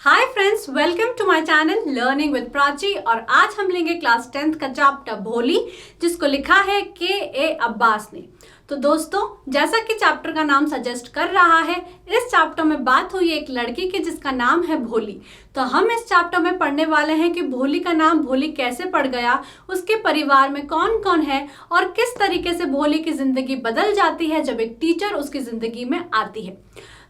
Hi friends, welcome to my channel learning with Prachi. और आज हम लेंगे क्लास 10th का चैप्टर भोली, जिसको लिखा है के अब्बास ने। तो दोस्तों, जैसा कि चैप्टर का नाम सजेस्ट कर रहा है, इस चैप्टर में बात हुई एक लड़की की जिसका नाम है भोली। तो हम इस चैप्टर में पढ़ने वाले हैं कि भोली का नाम भोली कैसे पड़ गया, उसके परिवार में कौन कौन है और किस तरीके से भोली की जिंदगी बदल जाती है जब एक टीचर उसकी जिंदगी में आती है।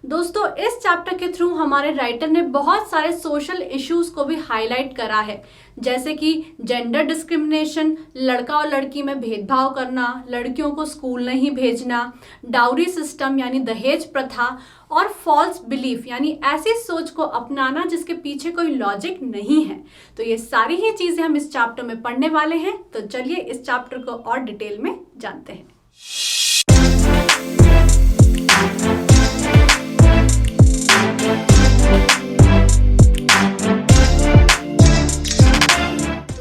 दोस्तों, इस चैप्टर के थ्रू हमारे राइटर ने बहुत सारे सोशल इश्यूज को भी हाईलाइट करा है, जैसे कि जेंडर डिस्क्रिमिनेशन, लड़का और लड़की में भेदभाव करना, लड़कियों को स्कूल नहीं भेजना, डाउरी सिस्टम यानी दहेज प्रथा और फॉल्स बिलीफ यानी ऐसी सोच को अपनाना जिसके पीछे कोई लॉजिक नहीं है। तो ये सारी ही चीजें हम इस चैप्टर में पढ़ने वाले हैं। तो चलिए इस चैप्टर को और डिटेल में जानते हैं।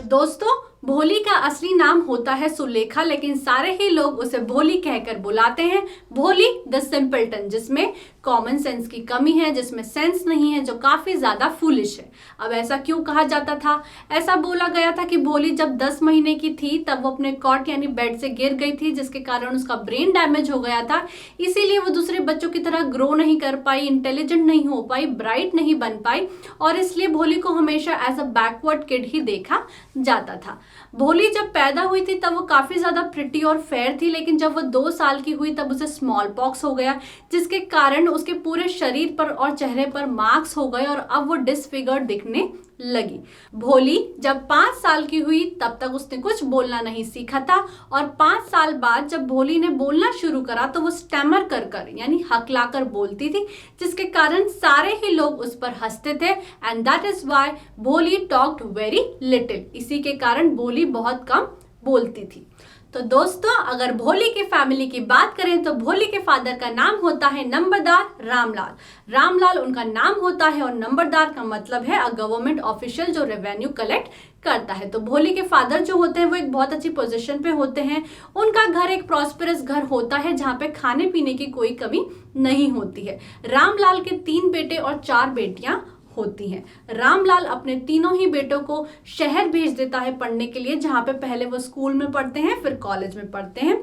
दोस्तों, भोली का असली नाम होता है सुलेखा, लेकिन सारे ही लोग उसे भोली कहकर बुलाते हैं। भोली द सिंपलटन, जिसमें कॉमन सेंस की कमी है, जिसमें सेंस नहीं है, जो काफी ज्यादा फूलिश है। अब ऐसा क्यों कहा जाता था? ऐसा बोला गया था कि भोली जब 10 महीने की थी तब वो अपने कॉट यानी बेड से गिर गई थी, जिसके कारण उसका ब्रेन डैमेज हो गया था। इसीलिए वो दूसरे बच्चों की तरह ग्रो नहीं कर पाई, इंटेलिजेंट नहीं हो पाई, ब्राइट नहीं बन पाई, और इसलिए भोली को हमेशा एज अ बैकवर्ड किड ही देखा जाता था। भोली जब पैदा हुई थी तब वो काफी ज्यादा प्रिटी और फेयर थी, लेकिन जब वो 2 साल की हुई तब उसे स्मॉल पॉक्स हो गया, जिसके कारण उसके पूरे शरीर पर और चेहरे पर मार्क्स हो गए और अब वो डिसफिगर्ड दिखने लगी। भोली जब 5 साल की हुई तब तक उसने कुछ बोलना नहीं सीखा था, और 5 साल बाद जब भोली ने बोलना शुरू करा तो वो स्टैमर कर यानी हकलाकर बोलती थी, जिसके कारण सारे ही लोग उस पर हंसते थे। एंड दैट इज व्हाई भोली टॉक्ड वेरी लिटिल। इसी के कारण भोली बहुत कम बोलती थी। तो दोस्तों, अगर भोली की फैमिली की बात करें तो भोली के फादर का नाम होता है नंबरदार रामलाल। रामलाल उनका नाम होता है और नंबरदार का मतलब है अ गवर्नमेंट ऑफिशियल जो रेवेन्यू कलेक्ट करता है। तो भोली के फादर जो होते हैं वो एक बहुत अच्छी पोजीशन पे होते हैं। उनका घर एक प्रॉस्पेरस घर होता है जहाँ पे खाने पीने की कोई कमी नहीं होती है। रामलाल के 3 बेटे और 4 बेटियां होती हैं। रामलाल अपने तीनों ही बेटों को शहर भेज देता है पढ़ने के लिए, जहाँ पे पहले वो स्कूल में पढ़ते हैं, फिर कॉलेज में पढ़ते हैं।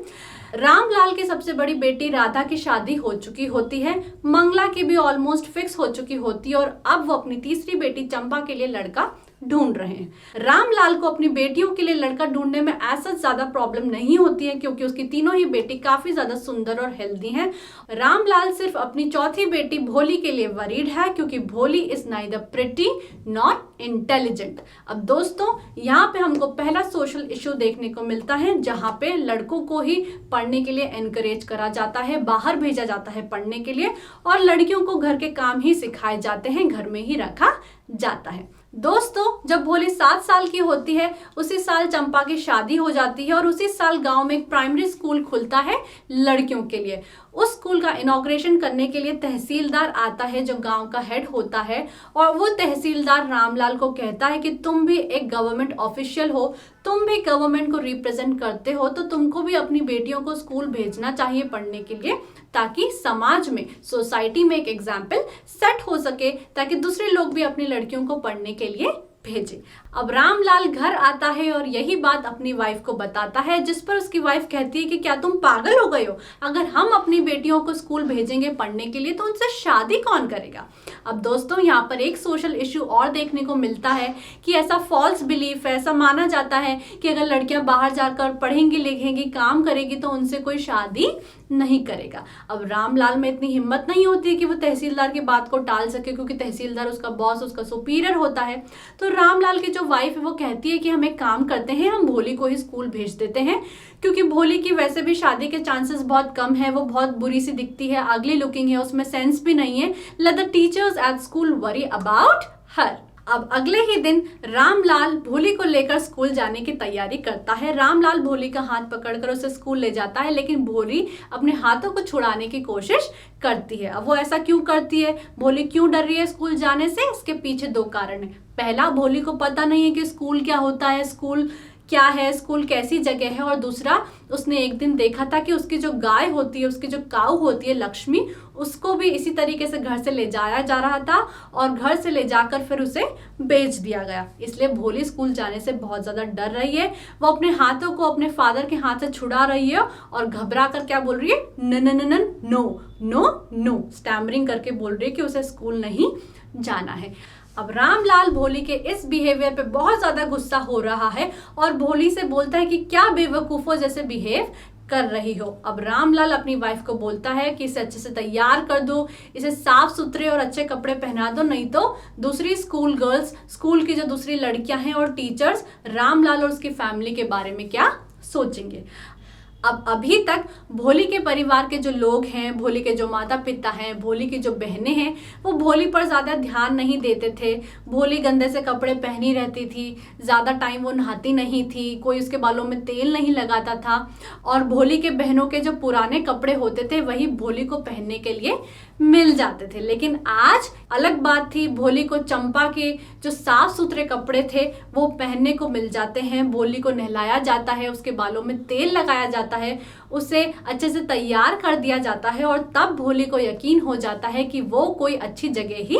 रामलाल की सबसे बड़ी बेटी राधा की शादी हो चुकी होती है, मंगला की भी ऑलमोस्ट फिक्स हो चुकी होती है, और अब वो अपनी तीसरी बेटी चंपा के लिए लड़का ढूंढ रहे हैं। रामलाल को अपनी बेटियों के लिए लड़का ढूंढने में ऐसा ज्यादा प्रॉब्लम नहीं होती है, क्योंकि उसकी तीनों ही बेटी काफी ज्यादा सुंदर और हेल्दी हैं। रामलाल सिर्फ अपनी चौथी बेटी भोली के लिए वरीड है, क्योंकि भोली is neither pretty not intelligent. अब दोस्तों, यहाँ पे हमको पहला सोशल इश्यू देखने को मिलता है, जहाँ पे लड़कों को ही पढ़ने के लिए एनकरेज करा जाता है, बाहर भेजा जाता है पढ़ने के लिए, और लड़कियों को घर के काम ही सिखाए जाते हैं, घर में ही रखा जाता है। दोस्तों, जब भोली 7 साल की होती है उसी साल चंपा की शादी हो जाती है, और उसी साल गांव में एक प्राइमरी स्कूल खुलता है लड़कियों के लिए। उस स्कूल का इनॉग्रेशन करने के लिए तहसीलदार आता है, जो गांव का हेड होता है, और वो तहसीलदार रामलाल को कहता है कि तुम भी एक गवर्नमेंट ऑफिशियल हो, तुम भी गवर्नमेंट को रिप्रेजेंट करते हो, तो तुमको भी अपनी बेटियों को स्कूल भेजना चाहिए पढ़ने के लिए, ताकि समाज में, सोसाइटी में एक एग्जाम्पल सेट हो सके, ताकि दूसरे लोग भी अपनी लड़कियों को पढ़ने के लिए भेजे। अब रामलाल घर आता है और यही बात अपनी वाइफ को बताता है, जिस पर उसकी वाइफ कहती है कि क्या तुम पागल हो गए हो? अगर हम अपनी बेटियों को स्कूल भेजेंगे पढ़ने के लिए तो उनसे शादी कौन करेगा? अब दोस्तों, यहाँ पर एक सोशल इश्यू और देखने को मिलता है कि ऐसा फॉल्स बिलीफ है, ऐसा माना जाता है कि अगर लड़कियां बाहर जाकर पढ़ेंगी, लिखेंगी, काम करेगी तो उनसे कोई शादी नहीं करेगा। अब रामलाल में इतनी हिम्मत नहीं होती कि वो तहसीलदार की बात को टाल सके, क्योंकि तहसीलदार उसका बॉस, उसका सुपीरियर होता है। तो रामलाल की जो वाइफ है वो कहती है कि हम एक काम करते हैं, हम भोली को ही स्कूल भेज देते हैं, क्योंकि भोली की वैसे भी शादी के चांसेस बहुत कम है, वो बहुत बुरी सी दिखती है, अगली लुकिंग है, उसमें सेंस भी नहीं है। Let the teachers at school worry about her. अब अगले ही दिन रामलाल भोली को लेकर स्कूल जाने की तैयारी करता है। रामलाल भोली का हाथ पकड़कर उसे स्कूल ले जाता है, लेकिन भोली अपने हाथों को छुड़ाने की कोशिश करती है। अब वो ऐसा क्यों करती है? भोली क्यों डर रही है स्कूल जाने से? इसके पीछे 2 कारण है। पहला, भोली को पता नहीं है कि स्कूल क्या होता है, स्कूल क्या है, स्कूल कैसी जगह है, और दूसरा उसने एक दिन देखा था कि उसकी जो गाय होती है, उसकी जो काऊ होती है लक्ष्मी, उसको भी इसी तरीके से घर से ले जाया जा रहा था और घर से ले जाकर फिर उसे बेच दिया गया। इसलिए भोली स्कूल जाने से बहुत ज़्यादा डर रही है। वो अपने हाथों को अपने फादर के हाथ से छुड़ा रही है और घबरा कर क्या बोल रही है, न न न न नो नो नो, स्टैमरिंग करके बोल रही है कि उसे स्कूल नहीं जाना है। अब रामलाल भोली के इस बिहेवियर पे बहुत ज्यादा गुस्सा हो रहा है और भोली से बोलता है कि क्या बेवकूफों जैसे बिहेव कर रही हो। अब रामलाल अपनी वाइफ को बोलता है कि इसे अच्छे से तैयार कर दो, इसे साफ सुथरे और अच्छे कपड़े पहना दो, नहीं तो दूसरी स्कूल गर्ल्स, स्कूल की जो दूसरी लड़कियां हैं और टीचर्स रामलाल और उसकी फैमिली के बारे में क्या सोचेंगे। अब अभी तक भोली के परिवार के जो लोग हैं, भोली के जो माता पिता हैं, भोली की जो बहनें हैं, वो भोली पर ज़्यादा ध्यान नहीं देते थे। भोली गंदे से कपड़े पहनी रहती थी, ज़्यादा टाइम वो नहाती नहीं थी, कोई उसके बालों में तेल नहीं लगाता था और भोली के बहनों के जो पुराने कपड़े होते थे वही भोली को पहनने के लिए मिल जाते थे। लेकिन आज अलग बात थी, भोली को चंपा के जो साफ सुथरे कपड़े थे वो पहनने को मिल जाते हैं। भोली को नहलाया जाता है, उसके बालों में तेल लगाया जाता है, उसे अच्छे से तैयार कर दिया जाता है और तब भोली को यकीन हो जाता है कि वो कोई अच्छी जगह ही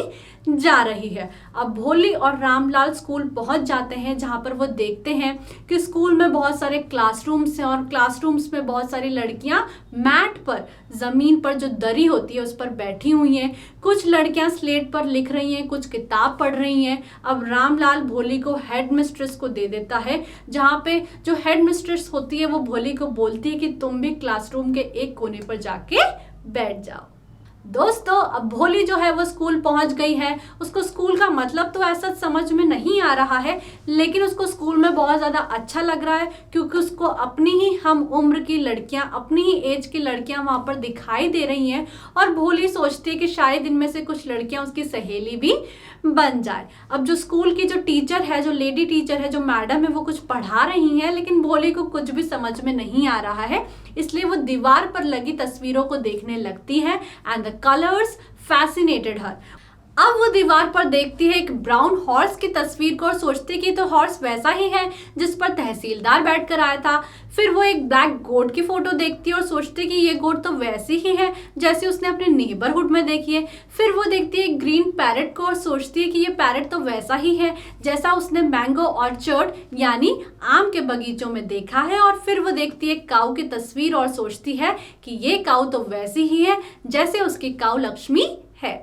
जा रही है। अब भोली और रामलाल स्कूल पहुंच जाते हैं जहां पर वो देखते हैं कि स्कूल में बहुत सारे क्लासरूम्स हैं और क्लासरूम्स में बहुत सारी लड़कियां मैट पर, जमीन पर जो दरी होती है उस पर बैठी हुई हैं। कुछ लड़कियां स्लेट पर लिख रही हैं, कुछ किताब पढ़ रही हैं। अब रामलाल भोली को हेड मिस्ट्रेस को दे देता है, जहां पे जो हेड मिस्ट्रेस होती है वो भोली को बोलती है कि तुम भी क्लासरूम के एक कोने पर जाके बैठ जाओ। दोस्तों, अब भोली जो है वो स्कूल पहुंच गई है। उसको स्कूल का मतलब तो ऐसा समझ में नहीं आ रहा है, लेकिन उसको स्कूल में बहुत ज़्यादा अच्छा लग रहा है क्योंकि उसको अपनी ही हम उम्र की लड़कियां, अपनी ही एज की लड़कियां वहां पर दिखाई दे रही हैं और भोली सोचती है कि शायद इनमें से कुछ लड़कियां उसकी सहेली भी बन जाए। अब जो स्कूल की जो टीचर है, जो लेडी टीचर है, जो मैडम है, वो कुछ पढ़ा रही हैं, लेकिन भोली को कुछ भी समझ में नहीं आ रहा है, इसलिए वो दीवार पर लगी तस्वीरों को देखने लगती है एंड द कलर्स फैसिनेटेड हर। अब वो दीवार पर देखती है एक ब्राउन हॉर्स की तस्वीर को और सोचती है कि तो हॉर्स वैसा ही है जिस पर तहसीलदार बैठकर आया था। फिर वो एक ब्लैक गोट की फोटो देखती है और सोचती है कि ये गोट तो वैसी ही है जैसे उसने अपने नेबरहुड में देखी है। फिर वो देखती है एक ग्रीन पैरेट को और सोचती है कि ये पैरेट तो वैसा ही है जैसा उसने मैंगो ऑर्चर्ड यानी आम के बगीचों में देखा है। और फिर वो देखती है काऊ की तस्वीर और सोचती है कि ये काऊ तो वैसी ही है जैसे उसकी काऊ लक्ष्मी है।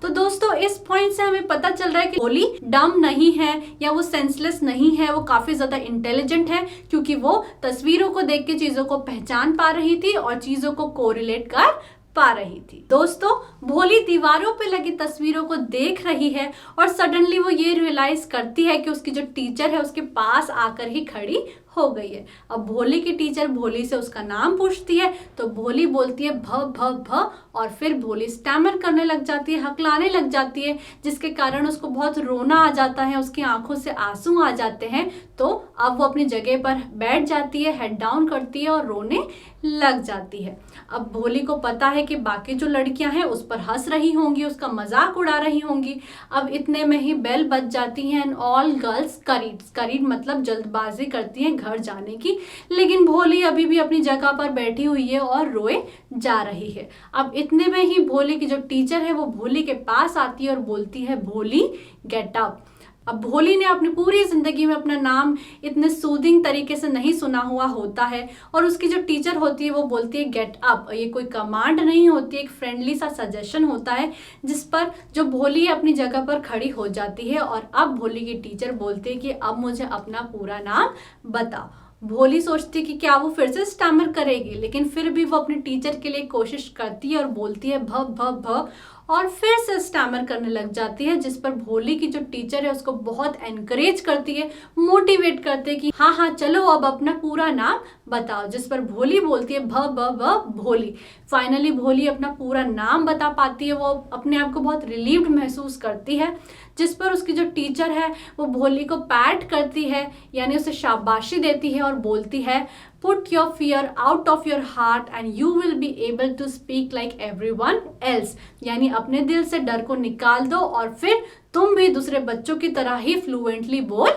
तो दोस्तों, इस पॉइंट से हमें पता चल रहा है कि भोली डम नहीं है या वो सेंसलेस नहीं है, वो काफी ज्यादा इंटेलिजेंट है क्योंकि वो तस्वीरों को देख के चीजों को पहचान पा रही थी और चीजों को कोरिलेट कर पा रही थी। दोस्तों, भोली दीवारों पे लगी तस्वीरों को देख रही है और सडनली वो ये रियलाइज करती है कि उसकी जो टीचर है उसके पास आकर ही खड़ी हो गई है। अब भोली की टीचर भोली से उसका नाम पूछती है तो भोली बोलती है भ भ भ और फिर भोली स्टैमर करने लग जाती है, हकलाने लग जाती है, जिसके कारण उसको बहुत रोना आ जाता है, उसकी आंखों से आंसू आ जाते हैं। तो अब वो अपनी जगह पर बैठ जाती है, हेड डाउन करती है और रोने लग जाती है। अब भोली को पता है कि बाकी जो लड़कियां हैं उस पर हंस रही होंगी, उसका मजाक उड़ा रही होंगी। अब इतने में ही बेल बज जाती है एंड ऑल गर्ल्स करीड मतलब जल्दबाजी करती हैं घर जाने की, लेकिन भोली अभी भी अपनी जगह पर बैठी हुई है और रोए जा रही है। अब इतने में ही भोली की जो टीचर है वो भोली के पास आती है और बोलती है भोली गेट अप। अब भोली ने अपनी पूरी जिंदगी में अपना नाम इतने सूदिंग तरीके से नहीं सुना हुआ होता है और उसकी जो टीचर होती है वो बोलती है गेट अप। ये कोई कमांड नहीं होती, एक फ्रेंडली सा सजेशन होता है जिस पर जो भोली अपनी जगह पर खड़ी हो जाती है। और अब भोली की टीचर बोलती है कि अब मुझे अपना पूरा नाम बताओ। भोली सोचती है कि क्या वो फिर से स्टैमर करेगी, लेकिन फिर भी वो अपने टीचर के लिए कोशिश करती है और बोलती है भ भ भ और फिर से स्टैमर करने लग जाती है, जिस पर भोली की जो टीचर है उसको बहुत एनकरेज करती है, मोटिवेट करते है कि हाँ हाँ चलो अब अपना पूरा नाम बताओ, जिस पर भोली बोलती है भ भ भ भोली। फाइनली भोली अपना पूरा नाम बता पाती है, वो अपने आप को बहुत रिलीव्ड महसूस करती है, जिस पर उसकी जो टीचर है वो भोली को पैट करती है यानी उसे शाबाशी देती है और बोलती है Put your fear out of your heart and you will be able to speak like everyone else। यानी अपने दिल से डर को निकाल दो और फिर तुम भी दूसरे बच्चों की तरह ही फ्लुएंटली बोल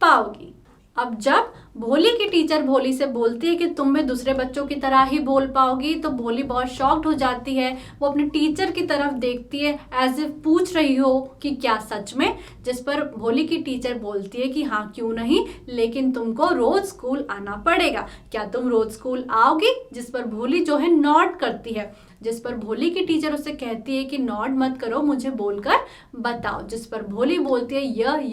पाओगी। अब जब भोली की टीचर भोली से बोलती है कि तुम भी दूसरे बच्चों की तरह ही बोल पाओगी। तो भोली बहुत शॉक्ड हो जाती है, वो अपने टीचर की तरफ देखती है एज इफ पूछ रही हो कि क्या सच में। जिस पर भोली की टीचर बोलती है कि हाँ क्यों नहीं, लेकिन तुमको रोज स्कूल आना पड़ेगा, क्या तुम रोज स्कूल आओगी? जिस पर भोली जो है नॉड करती है। जिस पर भोली की टीचर उससे कहती है कि नॉड मत करो, मुझे बोलकर बताओ। जिस पर भोली बोलती है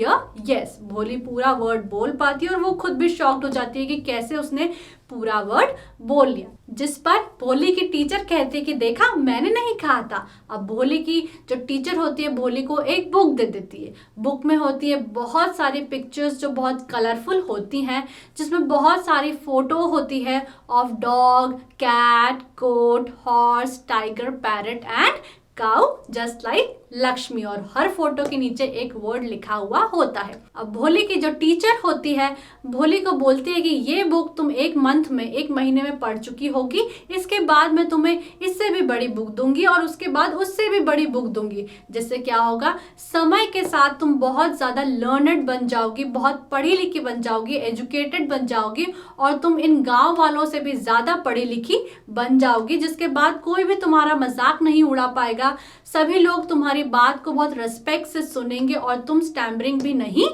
यस। भोली पूरा वर्ड बोल पाती है और वो खुद भी शॉक्ड हो जाती है कि कैसे उसने पूरा वर्ड बोल लिया। जिस पर भोली की टीचर कहती है कि देखा मैंने नहीं कहा था। अब भोली की जो टीचर होती है भोली को एक बुक दे देती है। बुक में होती है बहुत सारी पिक्चर्स जो बहुत कलरफुल होती हैं, जिसमें बहुत सारी फोटो होती है of dog, cat, goat, horse, tiger, parrot and cow just like Lakshmi. और हर फोटो के नीचे एक वर्ड लिखा हुआ होता है। अब भोली की जो टीचर होती है भोली को बोलती है कि ये बुक तुम एक महीने में पढ़ चुकी होगी, इसके बाद मैं तुम्हें इससे भी बड़ी बुक दूंगी और उसके बाद उससे भी बड़ी बुक दूंगी। जिससे क्या होगा, समय के साथ तुम बहुत ज्यादा लर्नड बन जाओगी, बहुत पढ़ी लिखी बन जाओगी, एजुकेटेड बन जाओगी और तुम इन गांव वालों से भी ज्यादा पढ़ी लिखी बन जाओगी। जिसके बाद कोई भी तुम्हारा मजाक नहीं उड़ा पाएगा, सभी लोग तुम्हारी बात को बहुत रिस्पेक्ट से सुनेंगे और तुम स्टैम्बरिंग भी नहीं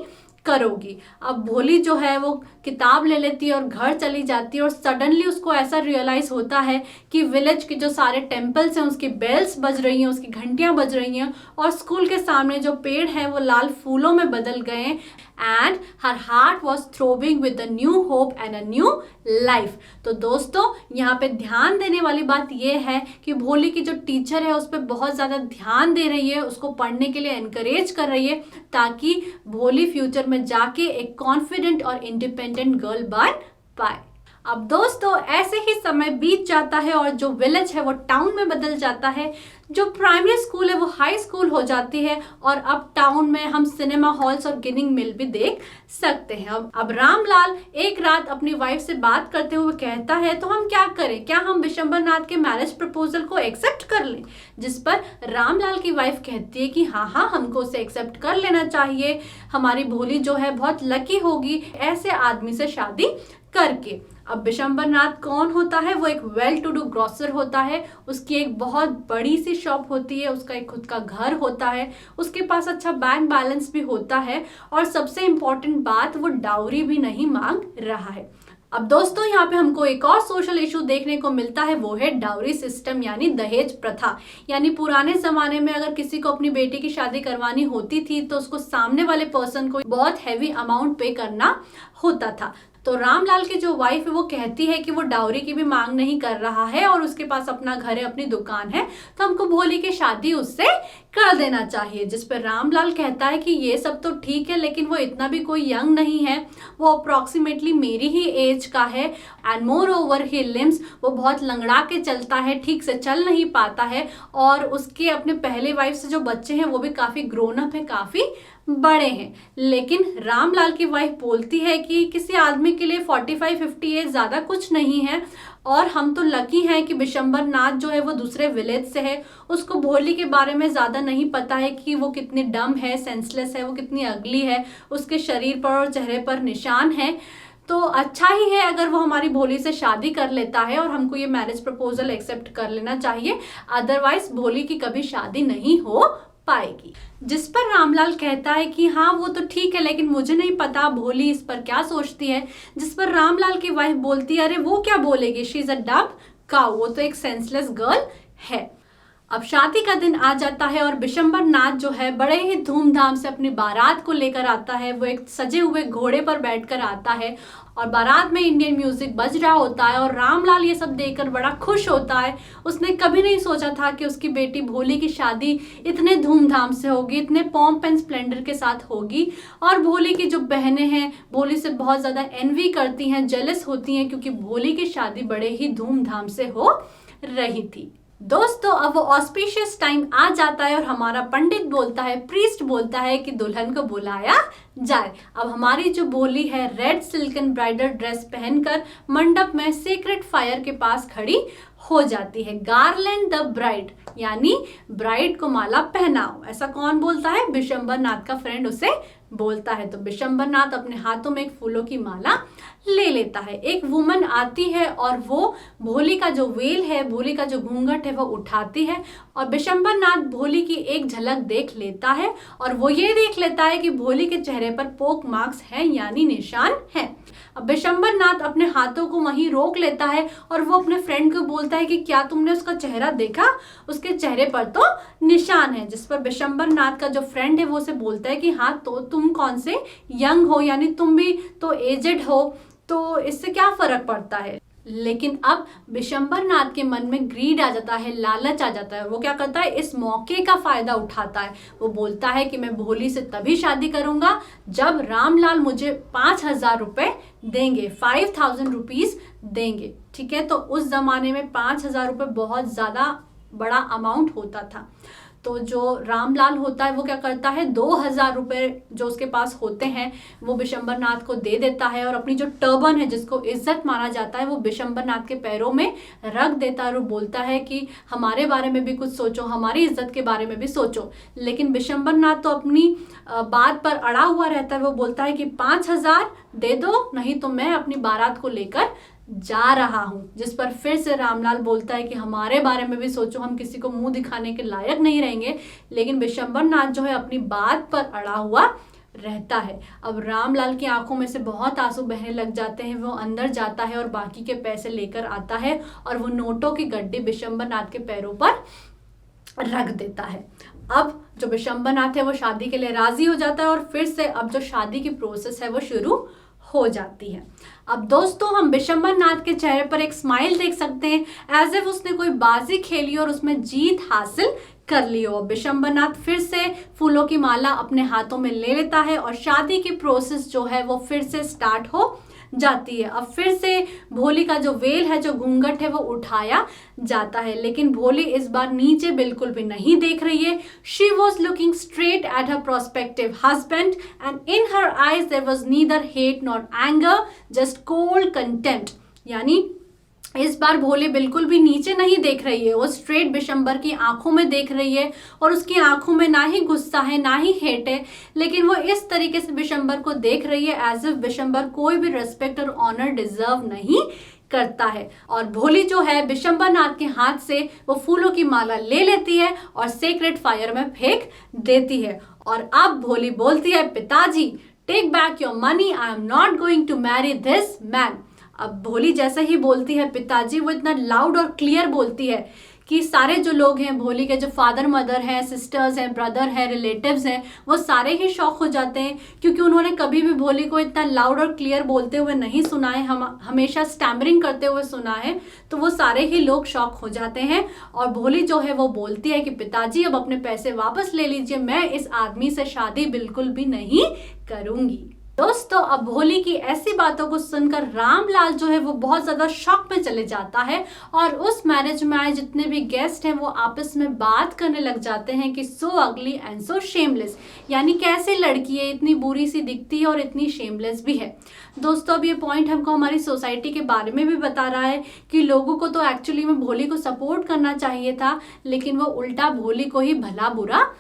करोगी। अब भोली जो है वो किताब ले लेती है और घर चली जाती है और सडनली उसको ऐसा रियलाइज होता है कि विलेज के जो सारे टेम्पल्स हैं उसकी बेल्स बज रही हैं, उसकी घंटियां बज रही हैं और स्कूल के सामने जो पेड़ है वो लाल फूलों में बदल गए हैं। And her heart was throbbing with a new hope and a new life. तो दोस्तों यहाँ पे ध्यान देने वाली बात यह है कि भोली की जो टीचर है उस पर बहुत ज़्यादा ध्यान दे रही है, उसको पढ़ने के लिए एनकरेज कर रही है ताकि भोली फ्यूचर में जाके एक कॉन्फिडेंट और इंडिपेंडेंट गर्ल बन पाए। अब दोस्तों ऐसे ही समय बीत जाता है और जो विलेज है वो टाउन में बदल जाता है, जो प्राइमरी स्कूल है वो हाई स्कूल हो जाती है और अब टाउन में हम सिनेमा हॉल्स और गिनिंग मिल भी देख सकते हैं। अब रामलाल एक रात अपनी वाइफ से बात करते हुए कहता है तो हम क्या करें, क्या हम विशंबर नाथ के मैरिज प्रपोजल को एक्सेप्ट कर लें? जिस पर रामलाल की वाइफ कहती है कि हाँ हमको उसे एक्सेप्ट कर लेना चाहिए, हमारी भोली जो है बहुत लकी होगी ऐसे आदमी से शादी करके। अब विशंबर नाथ कौन होता है? वो एक वेल टू डू ग्रोसर होता है, उसकी एक बहुत बड़ी सी शॉप होती है, उसका एक खुद का घर होता है, उसके पास अच्छा बैंक बैलेंस भी होता है और सबसे इम्पोर्टेंट बात वो डाउरी भी नहीं मांग रहा है। अब दोस्तों यहाँ पे हमको एक और सोशल इशू देखने को मिलता है, वो है डाउरी सिस्टम यानी दहेज प्रथा। यानी पुराने जमाने में अगर किसी को अपनी बेटी की शादी करवानी होती थी तो उसको सामने वाले पर्सन को बहुत हैवी अमाउंट पे करना होता था। तो रामलाल की जो वाइफ है वो कहती है कि वो डाउरी की भी मांग नहीं कर रहा है और उसके पास अपना घर है, अपनी दुकान है, तो हमको भोली की शादी उससे कर देना चाहिए। जिस पर रामलाल कहता है कि ये सब तो ठीक है लेकिन वो इतना भी कोई यंग नहीं है, वो अप्रॉक्सीमेटली मेरी ही एज का है and more over he limbs, वो बहुत लंगड़ा के चलता है, ठीक से चल नहीं पाता है और उसके अपने पहले वाइफ से जो बच्चे हैं वो भी काफ़ी ग्रोन अप है, काफ़ी बड़े हैं। लेकिन रामलाल की वाइफ बोलती है कि किसी आदमी के लिए 45-50 एज ज़्यादा कुछ नहीं है और हम तो लकी हैं कि विशंबर नाथ जो है वो दूसरे विलेज से है, उसको भोली के बारे में ज़्यादा नहीं पता है कि वो कितनी डम है, सेंसलेस है, वो कितनी अगली है, उसके शरीर पर और चेहरे पर निशान है। तो अच्छा ही है अगर वो हमारी भोली से शादी कर लेता है और हमको ये मैरिज प्रपोजल एक्सेप्ट कर लेना चाहिए, अदरवाइज भोली की कभी शादी नहीं हो पाएगी। जिस पर रामलाल कहता है कि हाँ वो तो ठीक है लेकिन मुझे नहीं पता भोली इस पर क्या सोचती है। जिस पर रामलाल की वाइफ बोलती है अरे वो क्या बोलेगी, she is a dub cow, वो तो एक सेंसलेस गर्ल है। अब शादी का दिन आ जाता है और विशंबर नाथ जो है बड़े ही धूमधाम से अपनी बारात को लेकर आता है। वो एक सजे हुए घोड़े पर बैठकर आता है और बारात में इंडियन म्यूजिक बज रहा होता है और रामलाल ये सब देखकर बड़ा खुश होता है। उसने कभी नहीं सोचा था कि उसकी बेटी भोली की शादी इतने धूमधाम से होगी, इतने पॉम्प एंड स्प्लेंडर के साथ होगी। और भोली की जो बहनें हैं भोली से बहुत ज़्यादा एनवी करती हैं, जेलस होती हैं क्योंकि भोली की शादी बड़े ही धूमधाम से हो रही थी। दोस्तों अब वो ऑस्पिशियस टाइम आ जाता है और हमारा पंडित बोलता है, प्रीस्ट बोलता है कि दुल्हन को बुलाया जाए। अब हमारी जो भोली है रेड सिल्कन ब्राइडल ड्रेस पहनकर मंडप में सीक्रेट फायर के पास खड़ी हो जाती है। गार्लैंड द ब्राइड, यानी ब्राइड को माला पहनाओ, ऐसा कौन बोलता है? विशंबरनाथ का फ्रेंड उसे बोलता है। तो विशंबरनाथ अपने हाथों में एक फूलों की माला ले लेता है। एक वुमन आती है और वो भोली का जो वेल है, भोली का जो घूंघट है वो उठाती है और विशंबरनाथ भोली की एक झलक देख लेता है और वो ये देख लेता है कि भोली के चेहरे पर पोक मार्क्स हैं, यानी निशान है। अब विशंबरनाथ अपने हाथों को वहीं रोक लेता है और वो अपने फ्रेंड को बोलता है कि क्या तुमने उसका चेहरा देखा? उसके चेहरे पर तो निशान है। जिस पर विशंबरनाथ का जो फ्रेंड है वो उसे बोलता है कि हाँ, तो तुम कौन से यंग हो, यानी तुम भी तो एजेड हो, तो इससे क्या फर्क पड़ता है। लेकिन अब विशंबरनाथ के मन में ग्रीड आ जाता है, लालच आ जाता है। वो क्या करता है? इस मौके का फायदा उठाता है। वो बोलता है कि मैं भोली से तभी शादी करूंगा जब रामलाल मुझे 5,000 रुपए देंगे, 5,000 रुपीज देंगे। ठीक है, तो उस जमाने में 5,000 रुपए बहुत ज्यादा बड़ा अमाउंट होता था। तो जो रामलाल होता है वो क्या करता है, 2,000 रुपए जो उसके पास होते हैं वो विशंबरनाथ को दे देता है और अपनी जो टर्बन है जिसको इज्जत माना जाता है वो विशंबरनाथ के पैरों में रख देता है और वो बोलता है कि हमारे बारे में भी कुछ सोचो, हमारी इज्जत के बारे में भी सोचो। लेकिन विशंबरनाथ तो अपनी बात पर अड़ा हुआ रहता है। वो बोलता है कि 5,000 दे दो, नहीं तो मैं अपनी बारात को लेकर जा रहा हूं। जिस पर फिर से रामलाल बोलता है कि हमारे बारे में भी सोचो, हम किसी को मुंह दिखाने के लायक नहीं रहेंगे। लेकिन विशंबरनाथ जो है अपनी बात पर अड़ा हुआ रहता है। अब रामलाल की आंखों में से बहुत आंसू बहने लग जाते हैं। वो अंदर जाता है और बाकी के पैसे लेकर आता है और वो नोटों की गड्डी विशंबरनाथ के पैरों पर रख देता है। अब जो विशंबरनाथ है वो शादी के लिए राजी हो जाता है और फिर से अब जो शादी की प्रोसेस है वो शुरू हो जाती है। अब दोस्तों, हम विशंबरनाथ के चेहरे पर एक स्माइल देख सकते हैं, एज इफ उसने कोई बाजी खेली और उसमें जीत हासिल कर ली हो। विशंबरनाथ फिर से फूलों की माला अपने हाथों में ले लेता है और शादी की प्रोसेस जो है वो फिर से स्टार्ट हो जाती है। अब फिर से भोली का जो वेल है, जो घूंघट है वो उठाया जाता है, लेकिन भोली इस बार नीचे बिल्कुल भी नहीं देख रही है। She was looking straight at her prospective husband and in her eyes there was neither hate nor anger, just cold contempt. यानी इस बार भोली बिल्कुल भी नीचे नहीं देख रही है, वो स्ट्रेट विशंबर की आंखों में देख रही है और उसकी आंखों में ना ही गुस्सा है ना ही हेट है, लेकिन वो इस तरीके से विशंबर को देख रही है एज इफ विशंबर कोई भी रेस्पेक्ट और ऑनर डिजर्व नहीं करता है। और भोली जो है विशंबरनाथ के हाथ से वो फूलों की माला ले लेती है और सेक्रेट फायर में फेंक देती है। और अब भोली बोलती है, पिताजी take back your money, I am not going to marry this man. अब भोली जैसे ही बोलती है पिताजी, वो इतना लाउड और क्लियर बोलती है कि सारे जो लोग हैं, भोली के जो फादर मदर हैं, सिस्टर्स हैं, ब्रदर हैं, रिलेटिव्स हैं, वो सारे ही शॉक हो जाते हैं, क्योंकि उन्होंने कभी भी भोली को इतना लाउड और क्लियर बोलते हुए नहीं सुना है, हम हमेशा स्टैमरिंग करते हुए सुना है। तो वो सारे ही लोग शॉक हो जाते हैं और भोली जो है वो बोलती है कि पिताजी अब अपने पैसे वापस ले लीजिए, मैं इस आदमी से शादी बिल्कुल भी नहीं करूंगी। दोस्तों, अब भोली की ऐसी बातों को सुनकर रामलाल जो है वो बहुत ज्यादा शॉक में चले जाता है और उस मैरिज में आए जितने भी गेस्ट हैं वो आपस में बात करने लग जाते हैं कि सो अगली एंड सो शेमलेस, यानी कैसे लड़की है, इतनी बुरी सी दिखती है और इतनी शेमलेस भी है। दोस्तों, अब ये पॉइंट हमको हमारी सोसाइटी के बारे में भी बता रहा है कि लोगों को तो एक्चुअली में भोली को सपोर्ट करना चाहिए था, लेकिन वो उल्टा भोली को ही भला बुरा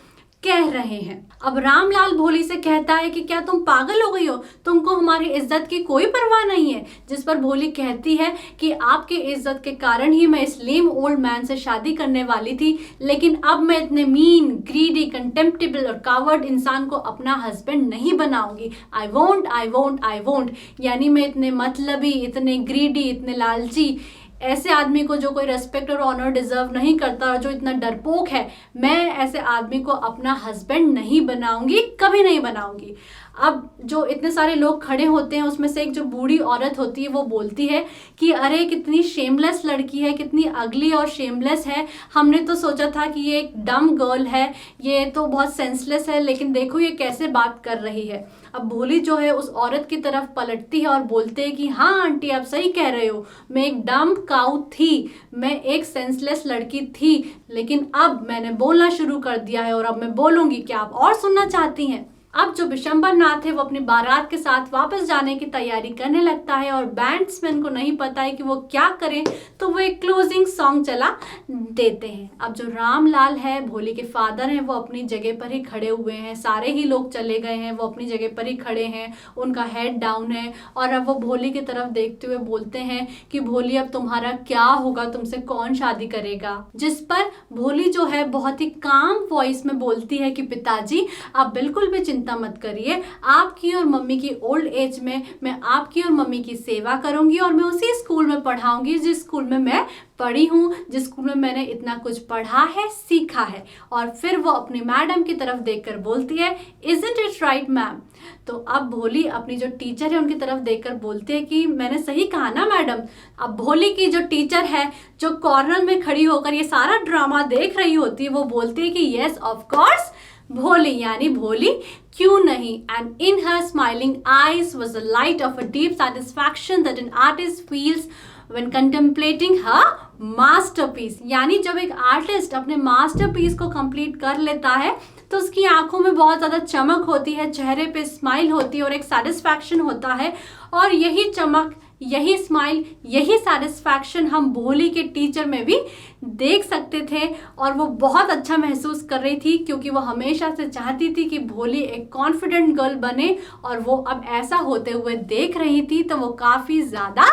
कह रहे हैं। अब रामलाल भोली से कहता है कि क्या तुम पागल हो गई हो, तुमको हमारी इज्जत की कोई परवाह नहीं है। जिस पर भोली कहती है कि आपकी इज्जत के कारण ही मैं इस लेम ओल्ड मैन से शादी करने वाली थी, लेकिन अब मैं इतने मीन, ग्रीडी, कंटेम्प्टेबल और कावर्ड इंसान को अपना हस्बैंड नहीं बनाऊंगी। I won't, I won't, I won't, यानी मैं इतने मतलबी, इतने ग्रीडी, इतने लालची, ऐसे आदमी को जो कोई रेस्पेक्ट और ऑनर डिजर्व नहीं करता और जो इतना डरपोक है, मैं ऐसे आदमी को अपना हस्बैंड नहीं बनाऊंगी, कभी नहीं बनाऊंगी। अब जो इतने सारे लोग खड़े होते हैं उसमें से एक जो बूढ़ी औरत होती है वो बोलती है कि अरे कितनी शेमलेस लड़की है, कितनी अगली और शेमलेस है, हमने तो सोचा था कि ये एक डम गर्ल है, ये तो बहुत सेंसलेस है, लेकिन देखो ये कैसे बात कर रही है। अब भोली जो है उस औरत की तरफ पलटती है और बोलते हैं कि हाँ आंटी, आप सही कह रहे हो, मैं एक डम काऊ थी, मैं एक सेंसलेस लड़की थी, लेकिन अब मैंने बोलना शुरू कर दिया है और अब मैं बोलूंगी। क्या आप और सुनना चाहती हैं? अब जो विशंबर नाथ है वो अपनी बारात के साथ वापस जाने की तैयारी करने लगता है और बैंड्समैन को नहीं पता है कि वो क्या करें, तो वो एक क्लोजिंग सॉन्ग चला देते हैं। अब जो रामलाल है, भोली के फादर हैं, वो अपनी जगह पर ही खड़े हुए हैं, सारे ही लोग चले गए हैं, वो अपनी जगह पर ही खड़े हैं, उनका हेड डाउन है और अब वो भोली की तरफ देखते हुए बोलते हैं कि भोली अब तुम्हारा क्या होगा, तुमसे कौन शादी करेगा। जिस पर भोली जो है बहुत ही काम वॉइस में बोलती है कि पिताजी आप बिल्कुल भी चिंता मत करिए, आपकी और मम्मी की ओल्ड एज में मैं आपकी और मम्मी की सेवा करूंगी और मैं उसी स्कूल में पढ़ाऊंगी जिस स्कूल में मैं पढ़ी हूँ, जिस स्कूल में मैंने इतना कुछ पढ़ा है, सीखा है। और फिर वो अपनी मैडम की तरफ देखकर बोलती है, इजंट इट राइट मैम। तो अब भोली अपनी जो टीचर है उनकी तरफ देखकर बोलती है कि मैंने सही कहा ना मैडम। अब भोली की जो टीचर है, जो कॉर्नर में खड़ी होकर ये सारा ड्रामा देख रही होती है, वो बोलती है कि यस ऑफ कोर्स भोली, यानी भोली क्यों नहीं। And in her smiling eyes was the light of a deep satisfaction that an artist feels when contemplating her masterpiece। यानी जब एक आर्टिस्ट अपने मास्टरपीस को कंप्लीट कर लेता है तो उसकी आंखों में बहुत ज़्यादा चमक होती है, चेहरे पे स्माइल होती है और एक सेटिस्फैक्शन होता है। और यही चमक, यही स्माइल, यही सेटिस्फैक्शन हम भोली के टीचर में भी देख सकते थे और वो बहुत अच्छा महसूस कर रही थी क्योंकि वो हमेशा से चाहती थी कि भोली एक कॉन्फिडेंट गर्ल बने और वो अब ऐसा होते हुए देख रही थी, तो वो काफ़ी ज़्यादा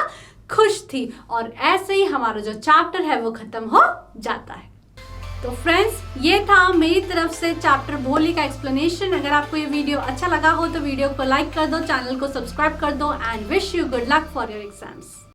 खुश थी। और ऐसे ही हमारा जो चैप्टर है वो खत्म हो जाता है। तो फ्रेंड्स, ये था मेरी तरफ से चैप्टर भोली का एक्सप्लेनेशन। अगर आपको ये वीडियो अच्छा लगा हो तो वीडियो को लाइक कर दो, चैनल को सब्सक्राइब कर दो and wish you good luck for your exams.